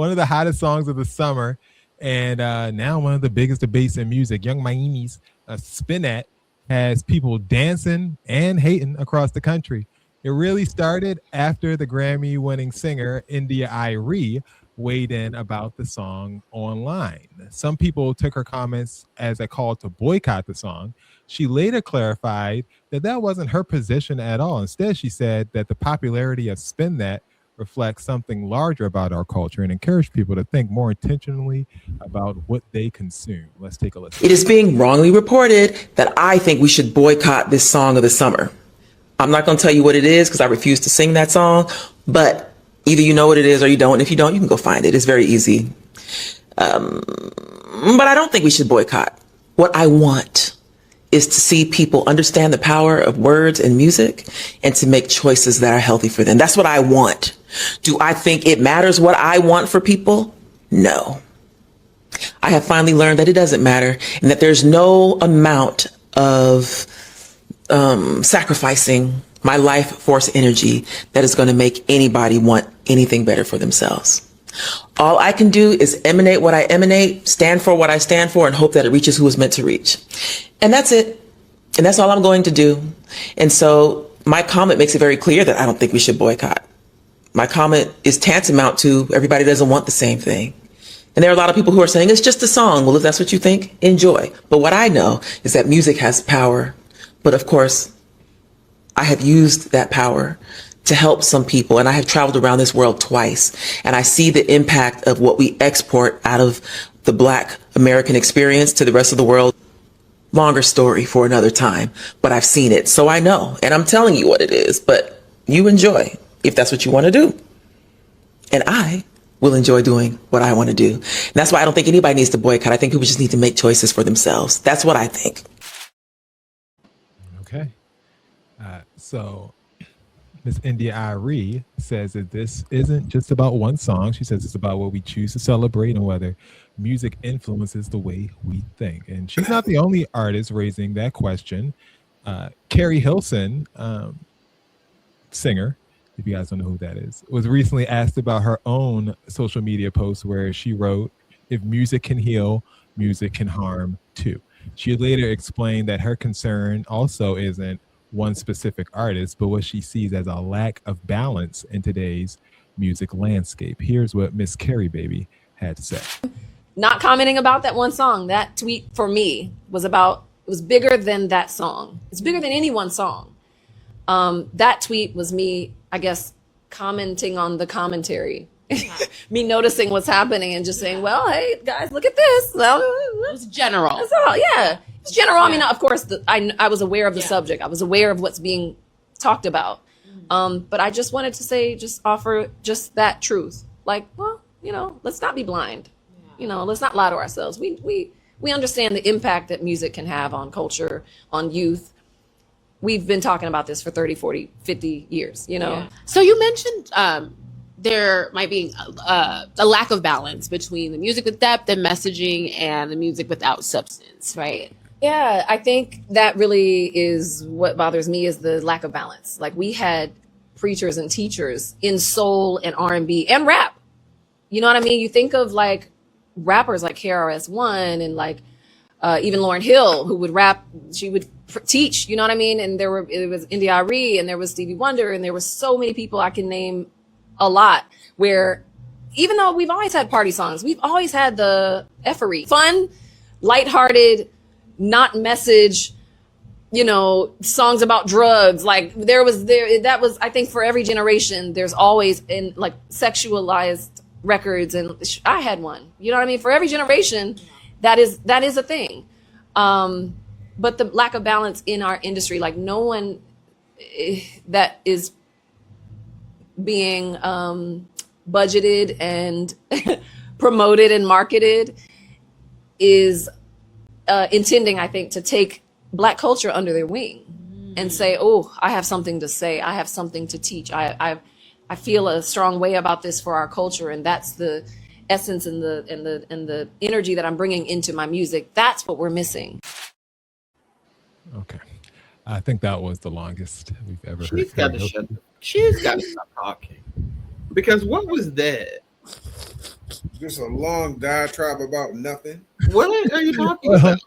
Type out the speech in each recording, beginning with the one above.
one of the hottest songs of the summer, and now one of the biggest debates in music. Young Miami's Spin That has people dancing and hating across the country. It really started after the Grammy-winning singer India.Arie weighed in about the song online. Some people took her comments as a call to boycott the song. She later clarified that that wasn't her position at all. Instead, she said that the popularity of Spin That reflects something larger about our culture and encourage people to think more intentionally about what they consume. Let's take a listen. It is being wrongly reported that I think we should boycott this song of the summer. I'm not going to tell you what it is because I refuse to sing that song, but either you know what it is or you don't. And if you don't, you can go find it. It's very easy. But I don't think we should boycott. What I want is to see people understand the power of words and music and to make choices that are healthy for them. That's what I want. Do I think it matters what I want for people? No. I have finally learned that it doesn't matter and that there's no amount of sacrificing my life force energy that is going to make anybody want anything better for themselves. All I can do is emanate what I emanate, stand for what I stand for, and hope that it reaches who it's meant to reach. And that's it. And that's all I'm going to do. And so my comment makes it very clear that I don't think we should boycott. My comment is tantamount to everybody doesn't want the same thing. And there are a lot of people who are saying it's just a song. Well, if that's what you think, enjoy. But what I know is that music has power. But of course, I have used that power to help some people. And I have traveled around this world twice. And I see the impact of what we export out of the Black American experience to the rest of the world. Longer story for another time, but I've seen it. So I know. And I'm telling you what it is. But you enjoy if that's what you want to do. And I will enjoy doing what I want to do. And that's why I don't think anybody needs to boycott. I think people just need to make choices for themselves. That's what I think. Okay. So Miss India.Arie says that this isn't just about one song. She says it's about what we choose to celebrate and whether music influences the way we think. And she's not the only artist raising that question. Keri Hilson, singer, if you guys don't know who that is, was recently asked about her own social media post where she wrote, "If music can heal, music can harm too." She later explained that her concern also isn't one specific artist, but what she sees as a lack of balance in today's music landscape. Here's what Miss Keri Baby had to say. Not commenting about that one song. That tweet for me was about, it was bigger than that song. It's bigger than any one song. That tweet was me, I guess, commenting on the commentary. Me noticing what's happening and just saying, well, hey guys, look at this. Well, it was general. That's all. Yeah, it's general. Yeah. I mean, of course, I was aware of the subject. I was aware of what's being talked about. But I just wanted to say, just offer just that truth. Like, well, let's not be blind. Let's not lie to ourselves. We understand the impact that music can have on culture, on youth. We've been talking about this for 30, 40, 50 years, Yeah. So you mentioned there might be a lack of balance between the music with depth and messaging and the music without substance, right? Yeah, I think that really is what bothers me, is the lack of balance. Like, we had preachers and teachers in soul and R&B and rap. You know what I mean? You think of like rappers like KRS-One and like even Lauryn Hill, who would rap, she would teach, you know what I mean? And it was India.Arie, and there was Stevie Wonder, and there were so many people I can name a lot, where even though we've always had party songs, we've always had the effery, fun, lighthearted, not message, songs about drugs. Like that was, I think, for every generation, there's always in like sexualized records. And I had one, you know what I mean? For every generation, that is a thing. But the lack of balance in our industry, like no one that is being budgeted and promoted and marketed is intending, I think, to take Black culture under their wing and say, oh, I have something to say. I have something to teach. I feel a strong way about this for our culture. And that's the essence and the energy that I'm bringing into my music. That's what we're missing. Okay. I think that was the longest we've ever heard. She's got to stop talking. Because what was that? Just a long diatribe about nothing. What are you talking about?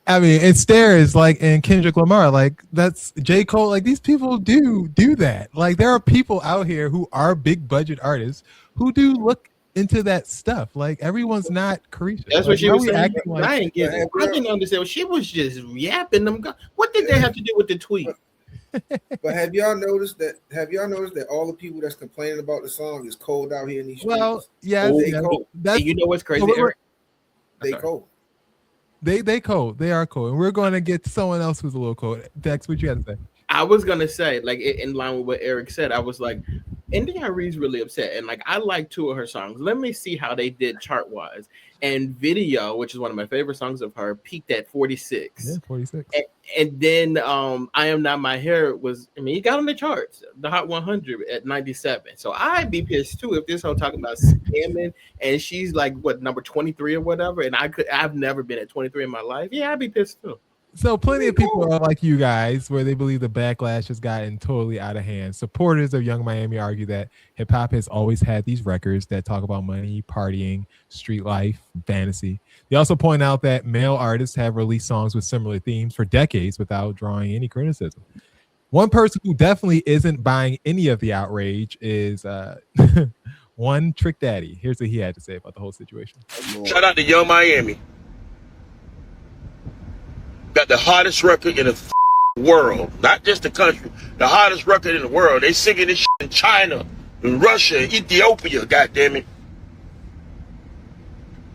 I mean, it's stairs like in Kendrick Lamar, like that's J. Cole. Like these people do that. Like there are people out here who are big budget artists who do look into that stuff. Like everyone's not Carisha. That's like, what she why was we saying. acting like I ain't get it. I didn't understand. She was just yapping them. What did they have to do with the tweet? But have y'all noticed that all the people that's complaining about the song is cold out here in these streets? Well, yes, They yeah, cold. that's, And you know what's crazy, we're- Eric? They Sorry. cold. they cold. They are cold. And we're going to get someone else who's a little cold. Dex, what you got to say? I was gonna say, like in line with what Eric said, I was like, India.Arie's really upset, and like I like 2 of her songs. Let me see how they did chart wise. And Video, which is one of my favorite songs of her, peaked at 46. Yeah, 46. And then I Am Not My Hair was, I mean, he got on the charts, the Hot 100 at 97. So I'd be pissed too if this whole talking about scamming and she's like what number 23 or whatever, and I've never been at 23 in my life. Yeah, I'd be pissed too. So plenty of people are like you guys, where they believe the backlash has gotten totally out of hand. Supporters of Young Miami argue that hip hop has always had these records that talk about money, partying, street life, fantasy. They also point out that male artists have released songs with similar themes for decades without drawing any criticism. One person who definitely isn't buying any of the outrage is one Trick Daddy. Here's what he had to say about the whole situation. Shout out to Young Miami. Got the hottest record in the world, not just the country. The hottest record in the world. They singing this shit in China, in Russia, Ethiopia. Goddamn it!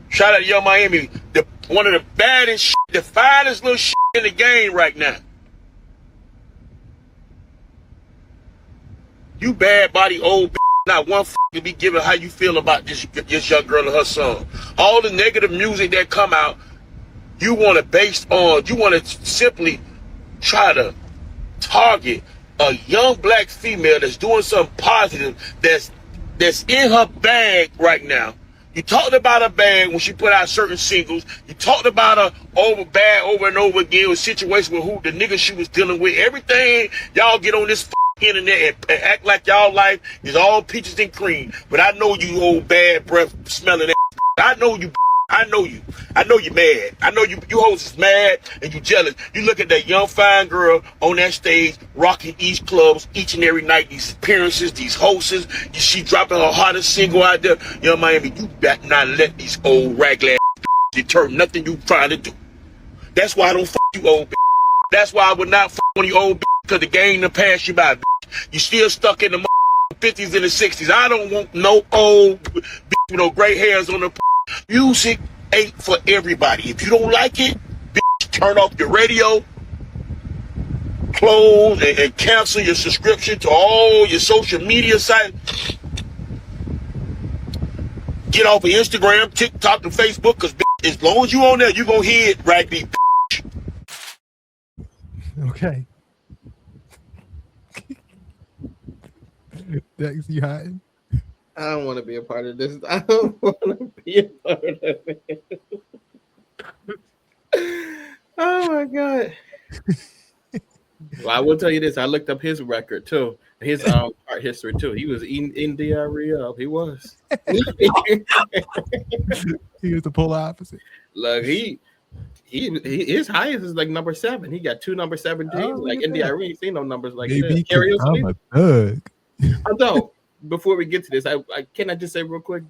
Shout out to Young Miami, one of the baddest, shit, the finest little shit in the game right now. You bad body old. Not one to be given how you feel about this young girl and her song. All the negative music that come out. You want to simply try to target a young black female that's doing something positive, that's in her bag right now. You talked about her bag when she put out certain singles. You talked about her over and over again with situations with who the nigga she was dealing with. Everything y'all get on this internet and act like y'all life is all peaches and cream. But I know you old bad breath smelling that. I know you. I know you. I know you're mad. I know you hoes is mad and you jealous. You look at that young fine girl on that stage rocking each clubs each and every night, these appearances, these hosts. She dropping her hottest single out there. Young Miami, you better not let these old raglan deter nothing you trying to do. That's why I don't you old bitch. That's why I would not one of you old bitch, because the game done passed you by, bitch. You still stuck in the 50s and the 60s. I don't want no old bitch with no gray hairs on the music ain't for everybody. If you don't like it, bitch, turn off your radio, close and cancel your subscription to all your social media sites. Get off of Instagram, TikTok, and Facebook, because as long as you on there, you gonna hear it raggedy. Okay. Dex, you hiding? I don't want to be a part of this. I don't want to be a part of it. Oh my god. Well, I will tell you this. I looked up his record too. His art history too. He was India.Arie up. He was. He was the polar opposite. Look, he his highest is like number 7. He got 2 number 17. Like India.Arie ain't seen no numbers like that. Keri Hilson. I'm a thug. Although, before we get to this, can I just say real quick,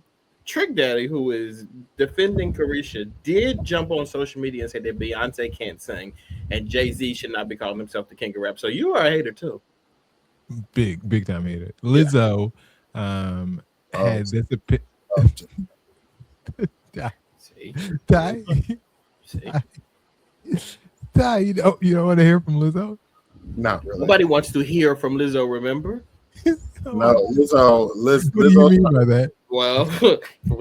Trick Daddy, who is defending Carisha, did jump on social media and say that Beyonce can't sing and Jay-Z should not be calling himself the king of rap. So you are a hater too. Big time hater. Lizzo had this Ty, you don't want to hear from Lizzo? Not really. Nobody wants to hear from Lizzo, remember? No, Lizzo. What do you mean by that? Well,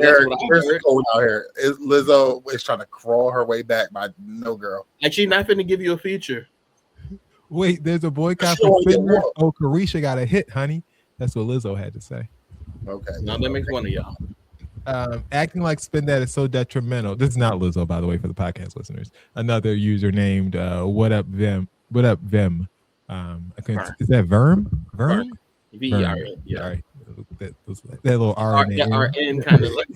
Eric, here's going out here. Lizzo is trying to crawl her way back by no girl. Like she's not finna give you a feature. Wait, there's a boycott for Fender. Oh, Carisha got a hit, honey. That's what Lizzo had to say. Okay. Now that makes one of y'all. Acting like Spin That is so detrimental. This is not Lizzo, by the way, for the podcast listeners. Another user named What Up Vim. Is that Verm? V-E-R-M, yeah. All right. that little R in Yeah, there. RN kind of like.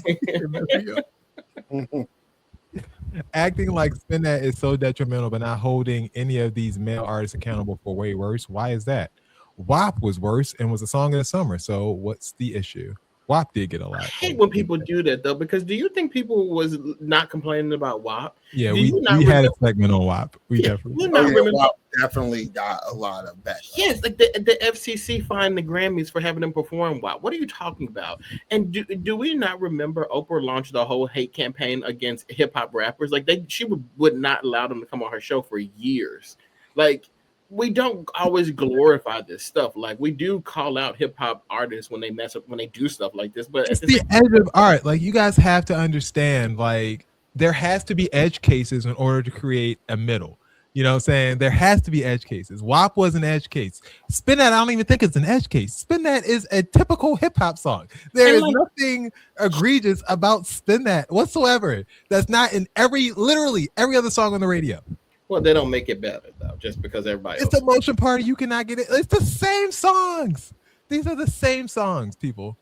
Acting like Spin That is so detrimental, but not holding any of these male artists accountable for way worse. Why is that? WAP was worse and was a song of the summer. So what's the issue? WAP did get a lot. I hate when people do that though, because do you think people was not complaining about WAP? Yeah, do we had a segment on WAP. We definitely. WAP definitely got a lot of backlash. Yes, like the FCC fined the Grammys for having them perform WAP. What are you talking about? And do we not remember Oprah launched the whole hate campaign against hip hop rappers? Like she would not allow them to come on her show for years. Like, we don't always glorify this stuff. Like, we do call out hip hop artists when they mess up, when they do stuff like this. But it's the edge of art. Like, you guys have to understand, like, there has to be edge cases in order to create a middle. You know what I'm saying? There has to be edge cases. WAP was an edge case. Spin That, I don't even think it's an edge case. Spin That is a typical hip hop song. There is nothing egregious about Spin That whatsoever. That's not in literally every other song on the radio. Well, they don't make it better though, just because everybody. It's the Motion Party. You cannot get it. It's the same songs. These are the same songs, people.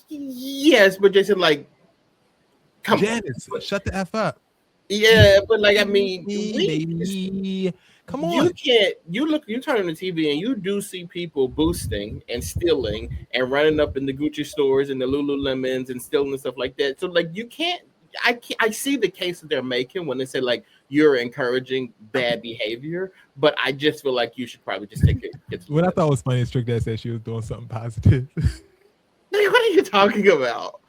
Yes, but Jason, like, come Janice, shut the F up. Yeah, but like, I mean, come on. You can't. You turn on the TV and you do see people boosting and stealing and running up in the Gucci stores and the Lululemons and stealing and stuff like that. So like, you can't. I see the case that they're making when they say like you're encouraging bad behavior, but I just feel like you should probably just take it. What I thought was funny is Trick Dad said she was doing something positive. What are you talking about?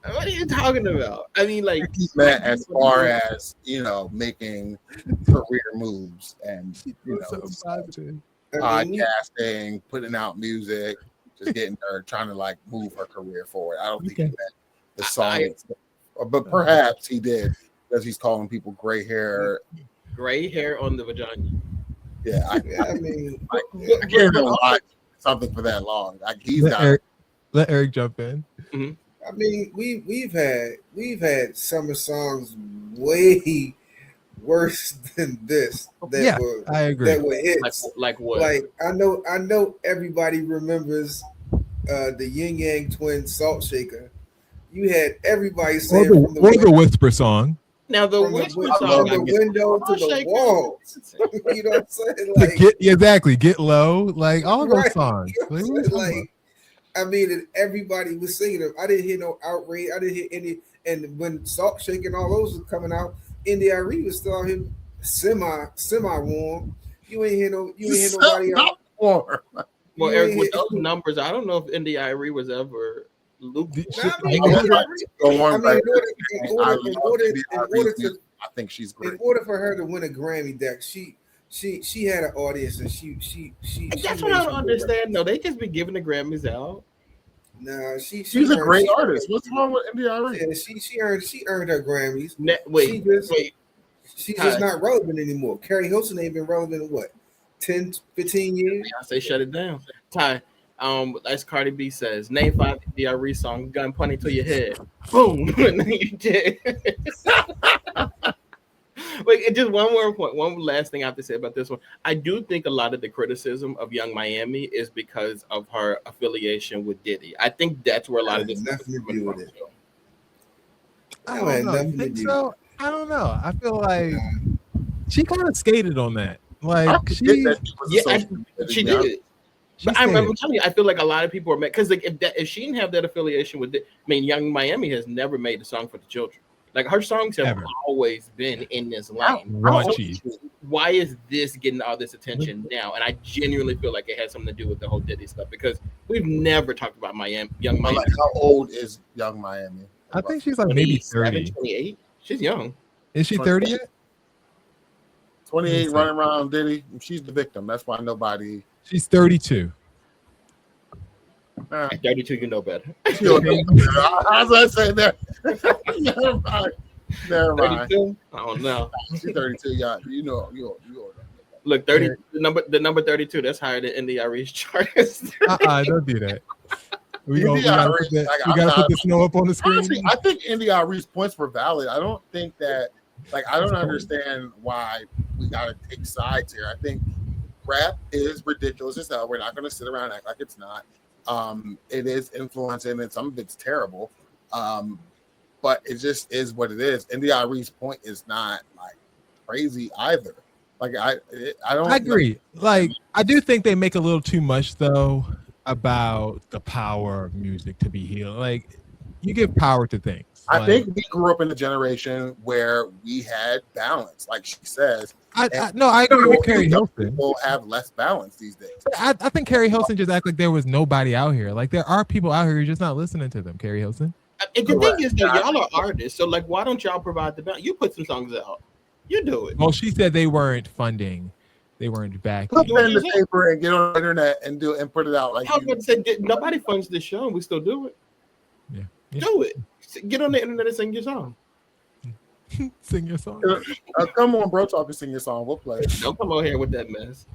What are you talking about? I mean, like, as far as, you know, making career moves and, you know, podcasting, putting out music, just getting her, trying to like move her career forward. I don't think he meant the song, but perhaps he did, because he's calling people gray hair on the vagina. Yeah, I mean, I can't even watch something for that long. Like, he's let Eric jump in. Mm-hmm. I mean, we've had summer songs way worse than this. I agree. That were hits. Like what? Like I know everybody remembers the Yin Yang Twin Salt Shaker. You had everybody saying from the Whisper song. Now the Whisper song, from the window to the wall. You know what I'm saying? Like, exactly. Get Low. Like all those songs. You know like. I mean, everybody was singing them. I didn't hear no outrage. I didn't hear any. And when Salt Shake and all those was coming out, India.Arie was still out here semi warm. You ain't hear nobody out. Well, Eric, with those numbers, I don't know if India.Arie was ever lukewarm. I think she's great. In order for her to win a Grammy, Deck, she had an audience, and she that's what I don't understand. No, they just be giving the Grammys out. No, she's a great artist. What's wrong with India.Arie? Yeah, she earned her Grammys. Wait. She's just not relevant anymore. Keri Hilson ain't been relevant in what, 10, 15 years? I say shut it down. Ty, as Cardi B says, name 5 India.Arie songs, gun pointing to your head. Boom. You did. Wait, just one more point. One last thing I have to say about this one. I do think a lot of the criticism of Young Miami is because of her affiliation with Diddy. I think that's where a lot of this nothing to do with it. I don't know. I feel like she kind of skated on that. Like she did. But I'm telling you, I feel like a lot of people are mad because like if she didn't have that affiliation with it, I mean, Young Miami has never made a song for the children. Like her songs have always been in this lane. Why is this getting all this attention now? And I genuinely feel like it has something to do with the whole Diddy stuff because we've never talked about Young Miami. Like, how old is Young Miami? I think she's like maybe 30. 28. She's young. Is she 30 yet? 28 running around Diddy. She's the victim. That's why nobody. She's 32. At 32, you know better. How was I saying that? Never mind. 32? I don't know. She's 32. Yeah, you know. Look, 30. The number 32. That's higher than India.Arie's chart. Don't do that. We gotta put the snow up on the screen. Honestly, I think India.Arie's points were valid. I don't think that. Like, I don't understand why we gotta take sides here. I think rap is ridiculous as hell. We're not gonna sit around and act like it's not. It is influencing, and some of it's terrible. But it just is what it is. India.Arie's point is not like crazy either. Like I don't. I agree. Like I do think they make a little too much though about the power of music to be healed. Like you give power to things. I think we grew up in a generation where we had balance, like she says. I agree with Keri Hilson. People have less balance these days. I think Keri Hilson just act like there was nobody out here. Like there are people out here, you're just not listening to them. Keri Hilson. And the thing is, though, y'all are artists, so like, why don't y'all provide the balance? You put some songs out, you do it. Well, she said they weren't funding, they weren't backing. Put pen in the paper and get on the internet and do it and put it out. Like I was about to say, nobody funds this show, and we still do it. Yeah. Do it. Get on the internet and sing your song. Sing your song. Come on, bro, talk and sing your song. We'll play it. Don't come over here with that mess.